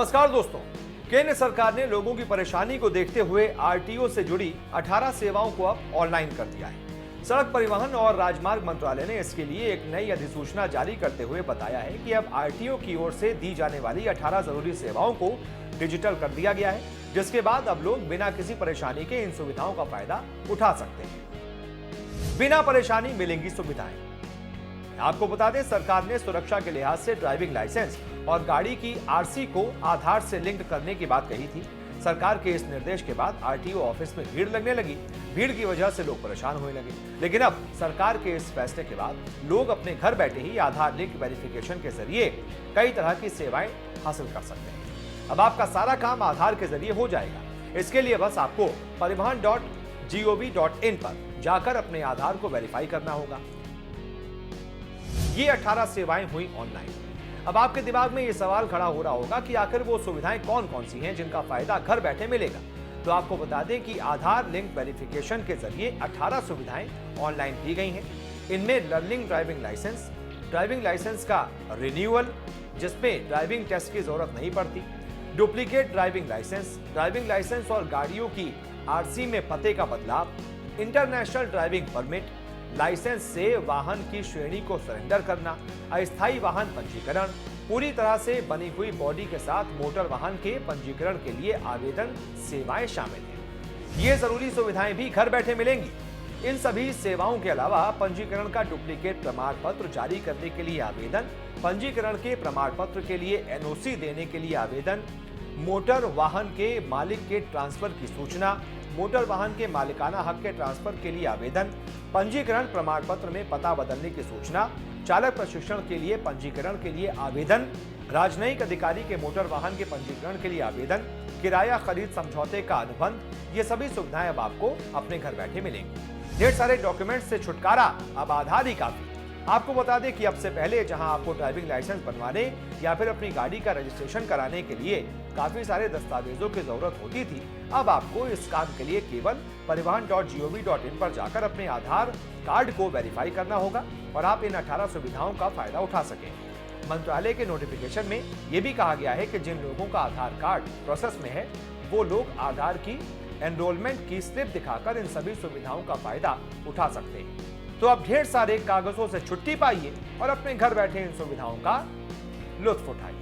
नमस्कार दोस्तों। केंद्र सरकार ने लोगों की परेशानी को देखते हुए आरटीओ से जुड़ी 18 सेवाओं को अब ऑनलाइन कर दिया है। सड़क परिवहन और राजमार्ग मंत्रालय ने इसके लिए एक नई अधिसूचना जारी करते हुए बताया है कि अब आरटीओ की ओर से दी जाने वाली 18 जरूरी सेवाओं को डिजिटल कर दिया गया है, जिसके बाद अब लोग बिना किसी परेशानी के इन सुविधाओं का फायदा उठा सकते हैं। बिना परेशानी मिलेंगी सुविधाएं। आपको बता दें, सरकार ने सुरक्षा के लिहाज से ड्राइविंग लाइसेंस और गाड़ी की आरसी को आधार से लिंक करने की बात कही थी। सरकार के इस निर्देश के बाद आरटीओ ऑफिस में भीड़ लगने लगी। भीड़ की वजह से लोग परेशान होने लगे, लेकिन अब सरकार के इस फैसले के बाद लोग अपने घर बैठे ही आधार लिंक वेरिफिकेशन के जरिए कई तरह की सेवाएं हासिल कर सकते हैं। अब आपका सारा काम आधार के जरिए हो जाएगा। इसके लिए बस आपको परिवहन.gov.in पर जाकर अपने आधार को वेरीफाई करना होगा। ये 18 सेवाएं हुई ऑनलाइन। अब आपके दिमाग में ये सवाल खड़ा हो रहा होगा कि आखिर वो सुविधाएं कौन कौन सी हैं जिनका फायदा घर बैठे मिलेगा। तो आपको बता दें कि आधार लिंक वेरिफिकेशन के जरिए 18 सुविधाएं ऑनलाइन दी गई हैं। इनमें लर्निंग ड्राइविंग लाइसेंस का रिन्यूअल, जिसमें ड्राइविंग टेस्ट की जरूरत नहीं पड़ती, डुप्लीकेट ड्राइविंग लाइसेंस और गाड़ियों की आरसी में पते का बदलाव, इंटरनेशनल ड्राइविंग परमिट, लाइसेंस से वाहन की श्रेणी को सरेंडर करना, अस्थायी वाहन पंजीकरण, पूरी तरह से बनी हुई बॉडी के साथ मोटर वाहन के पंजीकरण के लिए आवेदन सेवाएं शामिल हैं। ये जरूरी सुविधाएं भी घर बैठे मिलेंगी। इन सभी सेवाओं के अलावा पंजीकरण का डुप्लीकेट प्रमाण पत्र जारी करने के लिए आवेदन, पंजीकरण के प्रमाण पत्र के लिए एनओसी देने के लिए आवेदन, मोटर वाहन के मालिक के ट्रांसफर की सूचना, मोटर वाहन के मालिकाना हक के ट्रांसफर के लिए आवेदन, पंजीकरण प्रमाण पत्र में पता बदलने की सूचना, चालक प्रशिक्षण के लिए पंजीकरण के लिए आवेदन, राजनयिक अधिकारी के मोटर वाहन के पंजीकरण के लिए आवेदन, किराया खरीद समझौते का अनुबंध, ये सभी सुविधाएं अब आपको अपने घर बैठे मिलेंगी। ढेर सारे डॉक्यूमेंट से छुटकारा, अब आधार ही काफी। आपको बता दें कि अब से पहले जहां आपको ड्राइविंग लाइसेंस बनवाने या फिर अपनी गाड़ी का रजिस्ट्रेशन कराने के लिए काफी सारे दस्तावेजों की जरूरत होती थी, अब आपको इस काम के लिए केवल परिवहन.gov.in पर जाकर अपने आधार कार्ड को वेरीफाई करना होगा और आप इन 18 सुविधाओं का फायदा उठा सकें। मंत्रालय के नोटिफिकेशन में यह भी कहा गया है कि जिन लोगों का आधार कार्ड प्रोसेस में है, वो लोग आधार की एनरोलमेंट की स्लिप दिखाकर इन सभी सुविधाओं का फायदा उठा सकते हैं। तो अब ढेर सारे कागजों से छुट्टी पाइए और अपने घर बैठे इन सुविधाओं का लुत्फ उठाइए।